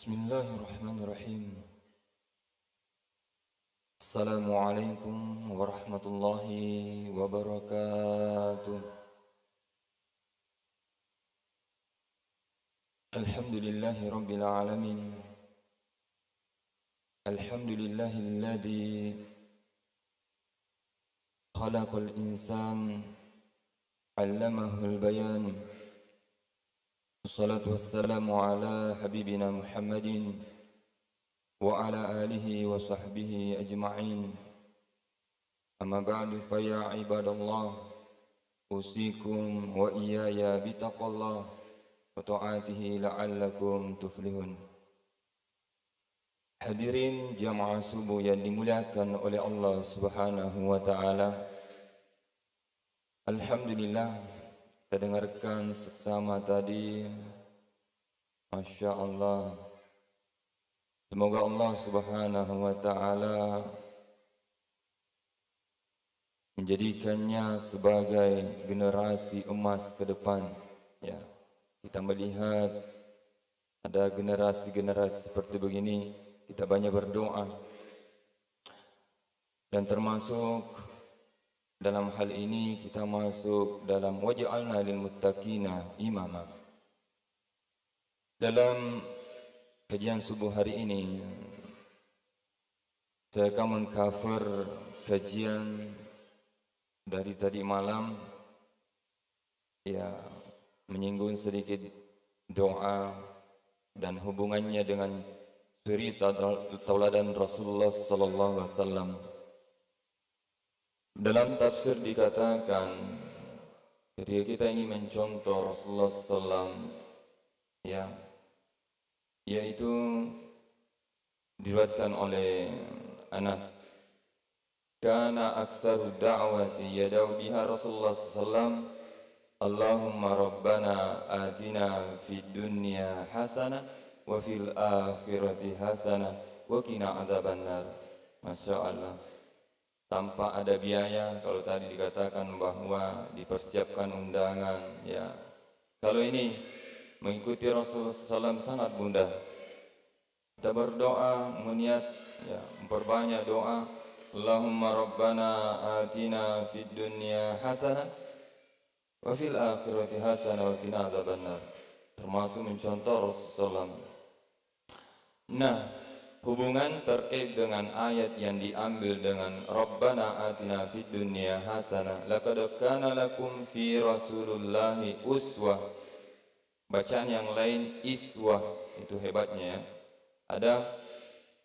Bismillahirrahmanirrahim. Assalamualaikum warahmatullahi wabarakatuh. Alhamdulillahi rabbil alamin. Alhamdulillahilladzi khalaqal insan 'allamahul bayan. Wassalatu wassalamu ala habibina Muhammadin wa ala alihi wa sahbihi ajma'in. Amma ba'du fa ya ibadallah, usikum wa iyaya bitaqallah wa ta'atihi la'allakum tuflihun. Hadirin jamaah subuh yang dimuliakan oleh Allah Subhanahu wa taala. Alhamdulillah, kita dengarkan seksama tadi, Masya Allah. Semoga Allah Subhanahu wa ta'ala menjadikannya sebagai generasi emas ke depan. Ya, kita melihat ada generasi-generasi seperti begini, kita banyak berdoa. Dan termasuk dalam hal ini kita masuk dalam waj'alna lil muttaqina imama. Dalam kajian subuh hari ini saya akan mengcover kajian dari tadi malam, ya, menyinggung sedikit doa dan hubungannya dengan suri tauladan Rasulullah sallallahu alaihi wasallam. Dalam tafsir dikatakan ketika kita ingin mencontoh Rasulullah SAW, ya, yaitu diriwayatkan oleh Anas, kana aktsaru da'wati yad'u biha Rasulullah SAW, Allahumma rabbana atina fid dunya hasanah wa fil akhirati hasanah wa qina adzabannar. Masya Allah. Tanpa ada biaya, kalau tadi dikatakan bahwa dipersiapkan undangan, ya. Kalau ini mengikuti Rasulullah SAW sangat mudah. Kita berdoa, meniat, ya, memperbanyak doa. Allahumma rabbana atina fid dunya hasanah wa fil akhirati hasanah wa qina adzabannar. Termasuk mencontoh Rasulullah SAW. Nah, hubungan terkait dengan ayat yang diambil dengan Rabbana atina fid dunya hasanah laqad kana lakum fi Rasulillahi uswah. Bacaan yang lain iswah, itu hebatnya, ya. Ada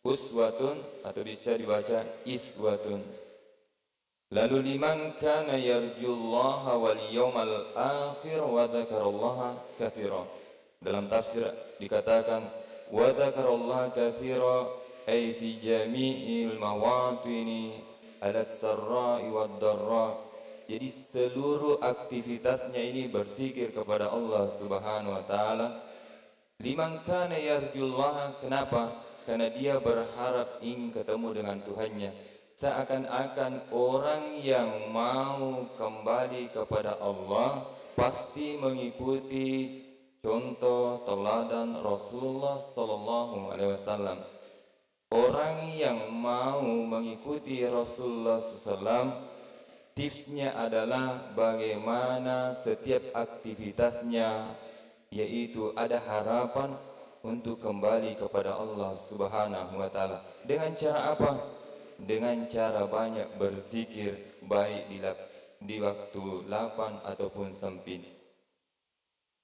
uswatun atau bisa dibaca iswatun. Lalu liman kana yarjullaha wal yawmal akhir wa dzakarallaha katsira. Dalam tafsir dikatakan wa dzakarallaha katsira ay fi jami'il mawatini ala sarra'i wad dharra. Jadi seluruh aktivitasnya ini berzikir kepada Allah Subhanahu wa taala. Liman kana yarjullaha, kenapa? Karena dia berharap ingin ketemu dengan Tuhannya. Seakan-akan orang yang mau kembali kepada Allah pasti mengikuti contoh teladan Rasulullah sallallahu alaihi wasallam. Orang yang mau mengikuti Rasulullah SAW, tipsnya adalah bagaimana setiap aktivitasnya, yaitu ada harapan untuk kembali kepada Allah Subhanahu wa taala. Dengan cara apa? Dengan cara banyak berzikir, baik di waktu lapang ataupun sempit.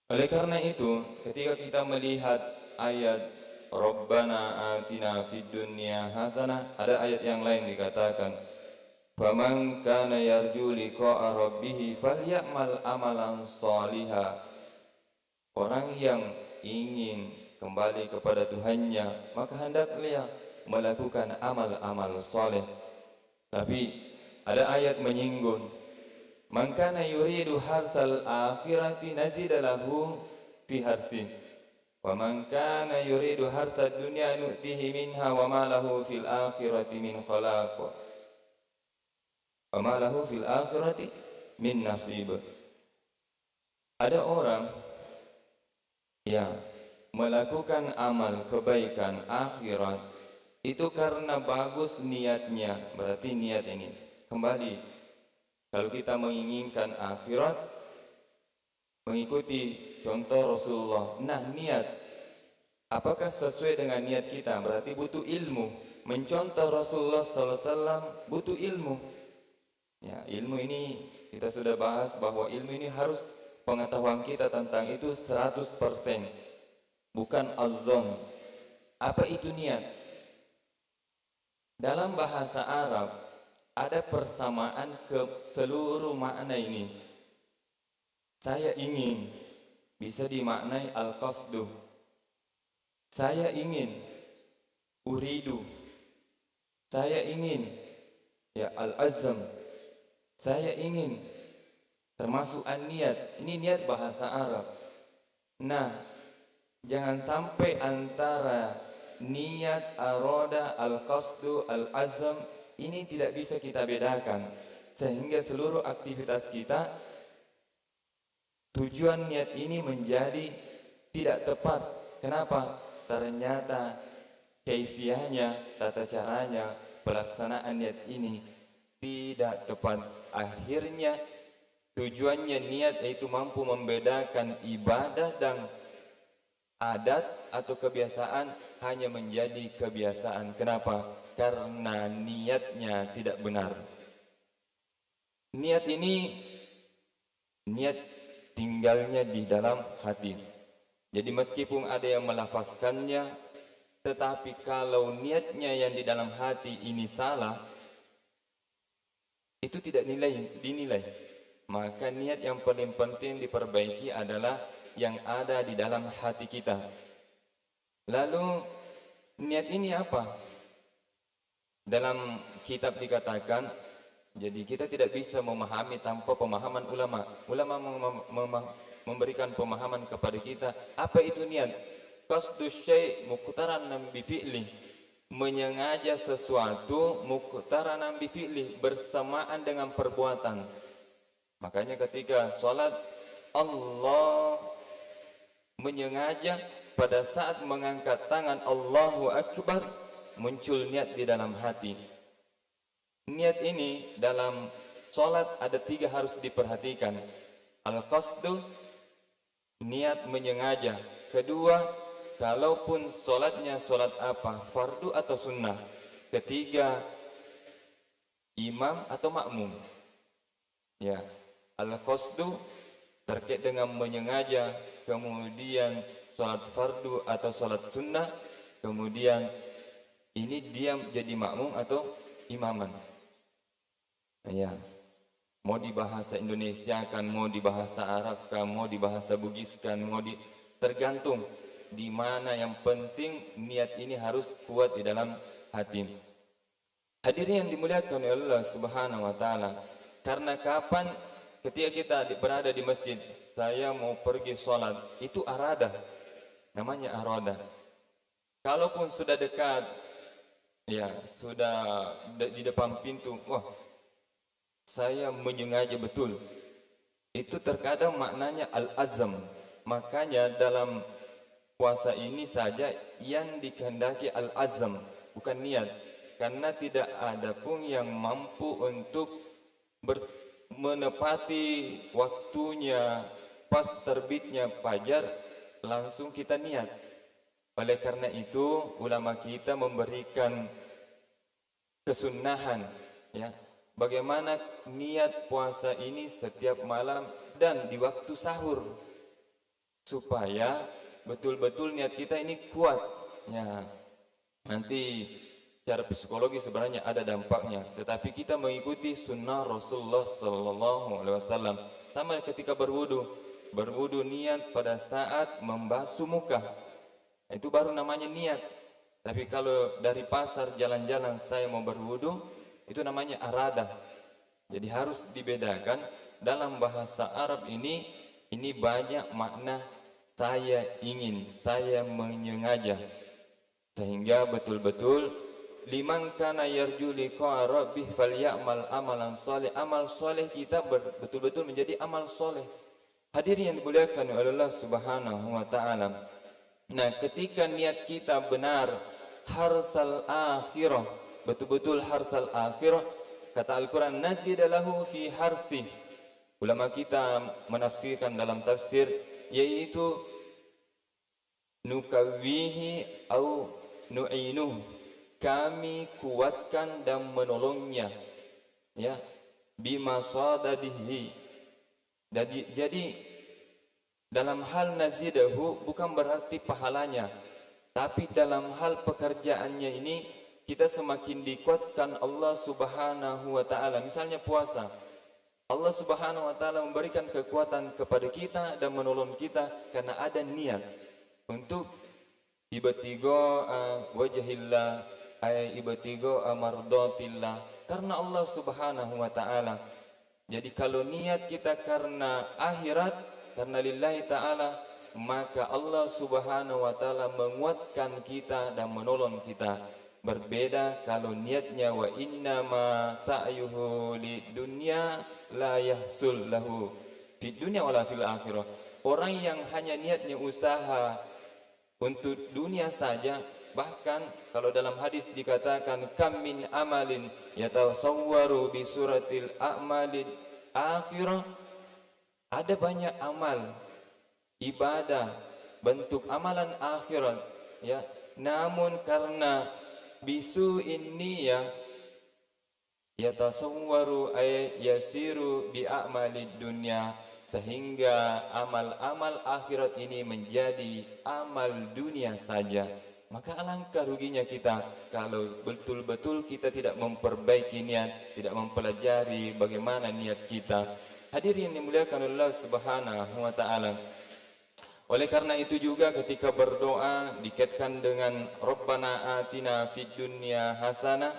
Oleh karena itu, ketika kita melihat ayat Rabbana atina fid dunya hasanah, ada ayat yang lain dikatakan, faman kana yarju liqa'a rabbih falyamal amalan shaliha. Orang yang ingin kembali kepada Tuhannya, maka hendaklah melakukan amal-amal saleh. Tapi ada ayat menyinggung, man kana yuridu harthal akhirati nazida lahu fi harthi wa man kana yuridu hartad dunya nu'tihi minha wa ma lahu fil akhirati min khalaq wa ma lahu fil akhirati min nasib. Ada orang yang melakukan amal kebaikan akhirat itu karena bagus niatnya. Berarti niat ini kembali, kalau kita menginginkan akhirat, mengikuti contoh Rasulullah. Nah, niat apakah sesuai dengan niat kita? Berarti butuh ilmu. Mencontoh Rasulullah SAW butuh ilmu. Ya, ilmu ini kita sudah bahas bahwa ilmu ini harus pengetahuan kita tentang itu 100%, bukan azon. Apa itu niat? Dalam bahasa Arab ada persamaan ke seluruh makna ini. Saya ingin bisa dimaknai al-qasdu. Saya ingin, uridu. Saya ingin, ya al-azam. Saya ingin, termasuk an-niat. Ini niat bahasa Arab. Nah, jangan sampai antara niat, aroda, al-qasdu, al-azam ini tidak bisa kita bedakan, sehingga seluruh aktivitas kita, tujuan niat ini menjadi tidak tepat. Kenapa? Ternyata kaifiahnya, tata caranya, pelaksanaan niat ini tidak tepat. Akhirnya tujuannya niat yaitu mampu membedakan ibadah dan adat atau kebiasaan hanya menjadi kebiasaan. Kenapa? Karena niatnya tidak benar. Niat ini, niat tinggalnya di dalam hati. Jadi meskipun ada yang melafazkannya, tetapi kalau niatnya yang di dalam hati ini salah, itu tidak dinilai. Maka niat yang paling penting diperbaiki adalah yang ada di dalam hati kita. Lalu niat ini apa? Dalam kitab dikatakan, jadi kita tidak bisa memahami tanpa pemahaman ulama. Ulama memberikan pemahaman kepada kita apa itu niat. Qasdu syai' muqtaranan bi fi'li, menyengaja sesuatu muqtaranan bi fi'li, bersamaan dengan perbuatan. Makanya ketika sholat, Allah menyengaja pada saat mengangkat tangan Allahu Akbar, muncul niat di dalam hati. Niat ini dalam sholat ada 3 harus diperhatikan. Al-qasdu, niat menyengaja. Kedua, kalaupun sholatnya sholat apa, fardu atau sunnah. Ketiga, imam atau makmum. Ya, al-qasdu terkait dengan menyengaja, kemudian sholat fardu atau sholat sunnah, kemudian ini dia jadi makmum atau imaman. Ya, mau di bahasa Indonesia kan, mau di bahasa Arab kan, mau di bahasa Bugis kan, tergantung di mana. Yang penting niat ini harus kuat di dalam hati. Hadirin yang dimuliakan oleh Allah Subhanahu wa taala, karena kapan ketika kita berada di masjid, saya mau pergi sholat, itu arada, namanya arada. Kalaupun sudah dekat, ya sudah di depan pintu, wah saya menyengaja betul, itu terkadang maknanya al-azam. Makanya dalam puasa ini saja yang dikehendaki al-azam, bukan niat. Karena tidak ada pun yang mampu untuk menepati waktunya pas terbitnya fajar langsung kita niat. Oleh karena itu ulama kita memberikan kesunahan, ya, bagaimana niat puasa ini setiap malam dan di waktu sahur, supaya betul-betul niat kita ini kuat. Ya, nanti secara psikologi sebenarnya ada dampaknya, tetapi kita mengikuti sunnah Rasulullah SAW. Sama ketika berwudu niat pada saat membasuh muka, itu baru namanya niat. Tapi kalau dari pasar jalan-jalan saya mau berwudu, itu namanya arada. Jadi harus dibedakan. Dalam bahasa Arab ini banyak makna saya ingin, saya menyengaja, sehingga betul-betul liman kana yarju liqa rabbih falyamal amalan salih. Amal soleh kita betul-betul menjadi amal soleh. Hadirin yang dimuliakan oleh Allah Subhanahu wa taala, Nah, ketika niat kita benar, harsal akhirah, betul-betul harsal akhirah, kata Al-Quran, nazidalahu fi harsi. Ulama kita menafsirkan dalam tafsir, yaitu nukawihi au nu'inuh, kami kuatkan dan menolongnya, ya, bima sadadihi. Jadi dalam hal nazidahu bukan berarti pahalanya, tapi dalam hal pekerjaannya ini kita semakin dikuatkan Allah Subhanahu wa taala. Misalnya puasa, Allah Subhanahu wa taala memberikan kekuatan kepada kita dan menolong kita karena ada niat untuk ibtigo wajhillah, ibtigo mardatillah, karena Allah Subhanahu wa taala. Jadi kalau niat kita karena akhirat, karena lillahi ta'ala, maka Allah Subhanahu wa ta'ala menguatkan kita dan menolong kita. Berbeda kalau niatnya wa innama sa'yuhu li dunya la yahsul lahu fid dunya wala fil akhirah. Orang yang hanya niatnya usaha untuk dunia saja, bahkan kalau dalam hadis dikatakan kam min amalin yatasawwaru bi suratil a'malil akhirah, ada banyak amal ibadah bentuk amalan akhirat, ya, namun karena bisu ini ya yatasawwaru ay yasiru bi a'malid dunya, sehingga amal-amal akhirat ini menjadi amal dunia saja. Maka alangkah ruginya kita kalau betul-betul kita tidak memperbaiki niat, tidak mempelajari bagaimana niat kita. Hadirin yang dimuliakan Allah Subhanahu wa taala. Oleh karena itu juga ketika berdoa dikaitkan dengan Rabbana atina fid dunya hasanah.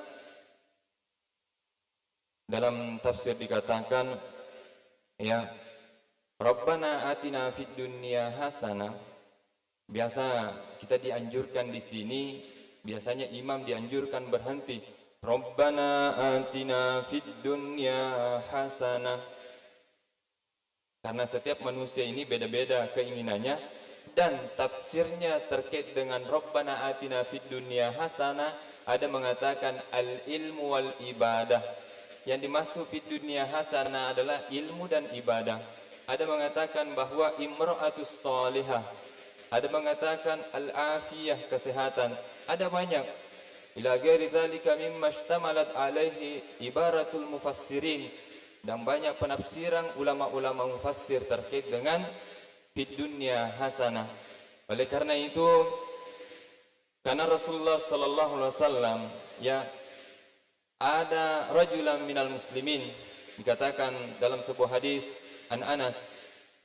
Dalam tafsir dikatakan, ya, Rabbana atina fid dunya hasanah. Biasa kita dianjurkan di sini, biasanya imam dianjurkan berhenti. Rabbana atina fid dunya hasanah. Karena setiap manusia ini beda-beda keinginannya, dan tafsirnya terkait dengan Rabbana atina fid dunya hasanah, ada mengatakan al-ilmu wal ibadah. Yang dimaksud fid dunya hasanah adalah ilmu dan ibadah. Ada mengatakan bahwa imra'atus salihah, ada mengatakan al-afiyah, kesehatan. Ada banyak. Ila ghairi dzalika mimma ishtamalat alaihi ibaratul mufassirin. Dan banyak penafsiran ulama-ulama mufassir terkait dengan fid dunya hasanah. Oleh karena itu, karena Rasulullah sallallahu alaihi wasallam, ya, ada rajulan minal muslimin, dikatakan dalam sebuah hadis an Anas,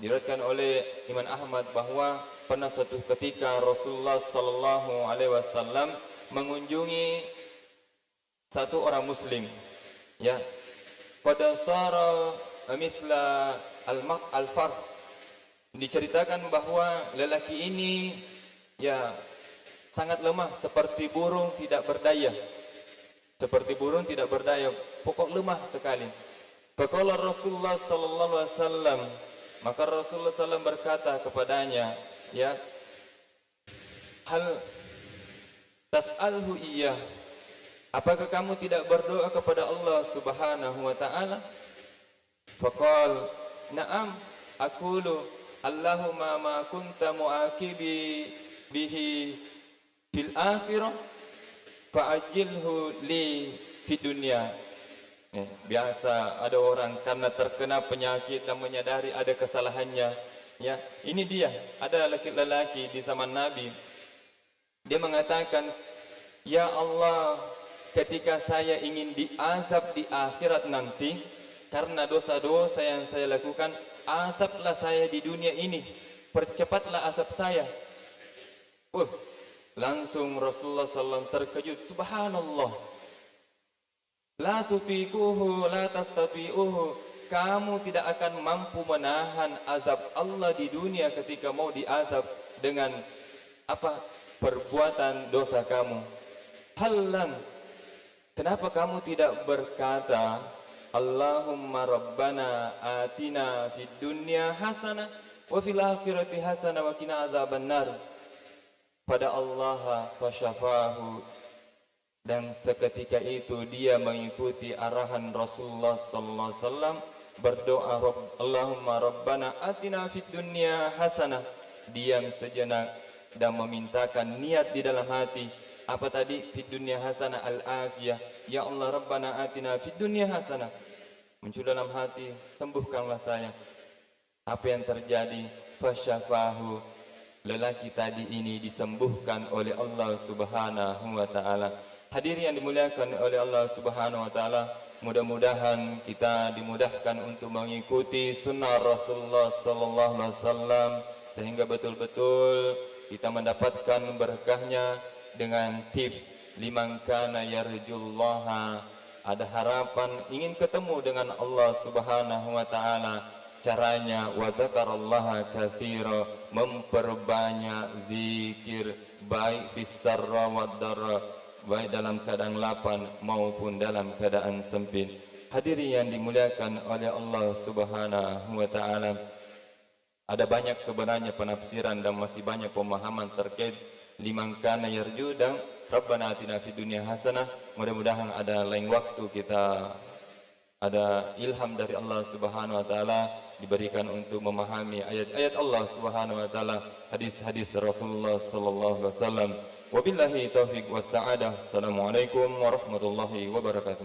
diriwayatkan oleh Imam Ahmad, bahwa pernah suatu ketika Rasulullah sallallahu alaihi wasallam mengunjungi satu orang muslim, ya, pada sara misla al-far. Diceritakan bahwa lelaki ini, ya, sangat lemah seperti burung tidak berdaya. Seperti burung tidak berdaya, pokok lemah sekali. Faqala Rasulullah sallallahu alaihi wasallam, maka Rasulullah sallallahu berkata kepadanya, ya, hal tas'alhu iyyah, apakah kamu tidak berdoa kepada Allah Subhanahu wa taala? Faqal, na'am, aqulu Allahumma ma kunta mu'aqibi bihi fil akhirah fa'ajilhu li fid dunya. Biasa ada orang karena terkena penyakit dan menyadari ada kesalahannya, ya. Ini dia, ada lelaki di zaman Nabi. Dia mengatakan, ya Allah, ketika saya ingin diazab di akhirat nanti karena dosa-dosa yang saya lakukan, azablah saya di dunia ini, percepatlah azab saya. Langsung Rasulullah SAW terkejut, subhanallah, la tutiquhu la tastati'uhu, kamu tidak akan mampu menahan azab Allah di dunia ketika mau diazab dengan apa? Perbuatan dosa kamu. Halan, kenapa kamu tidak berkata Allahumma rabbana atina fid dunya hasanah wa fil akhirati hasanah wa qina adzabannar? pada Allah fasyafahu, dan seketika itu dia mengikuti arahan Rasulullah sallallahu alaihi wasallam, berdoa Allahumma rabbana atina fid dunya hasanah, diam sejenak dan memintakan niat di dalam hati apa tadi, fid dunya hasanah al-afiyah, ya Allah rabbana atina fid dunya hasanah, muncul dalam hati, sembuhkanlah saya. Apa yang terjadi? Fasyafahu, lelaki tadi ini disembuhkan oleh Allah Subhanahu wa taala. Hadirin yang dimuliakan oleh Allah Subhanahu wa taala, mudah-mudahan kita dimudahkan untuk mengikuti sunnah Rasulullah sallallahu alaihi wasallam sehingga betul-betul kita mendapatkan berkahnya dengan tips liman kana yarjullaha, ada harapan ingin ketemu dengan Allah Subhanahu wa taala. Caranya wa dzakarallaha katsira, memperbanyak zikir baik fis sarra wad darra, baik dalam keadaan lapang maupun dalam keadaan sempit. Hadirin yang dimuliakan oleh Allah Subhanahu wa taala, ada banyak sebenarnya penafsiran dan masih banyak pemahaman terkait liman kana yarju dan Rabbana atina fid dunya hasanah. Mudah-mudahan ada lain waktu kita ada ilham dari Allah Subhanahu wa taala diberikan untuk memahami ayat-ayat Allah Subhanahu wa taala, hadis-hadis Rasulullah sallallahu alaihi wasallam. Wabillahi taufiq was sa'adah. Assalamualaikum warahmatullahi wabarakatuh.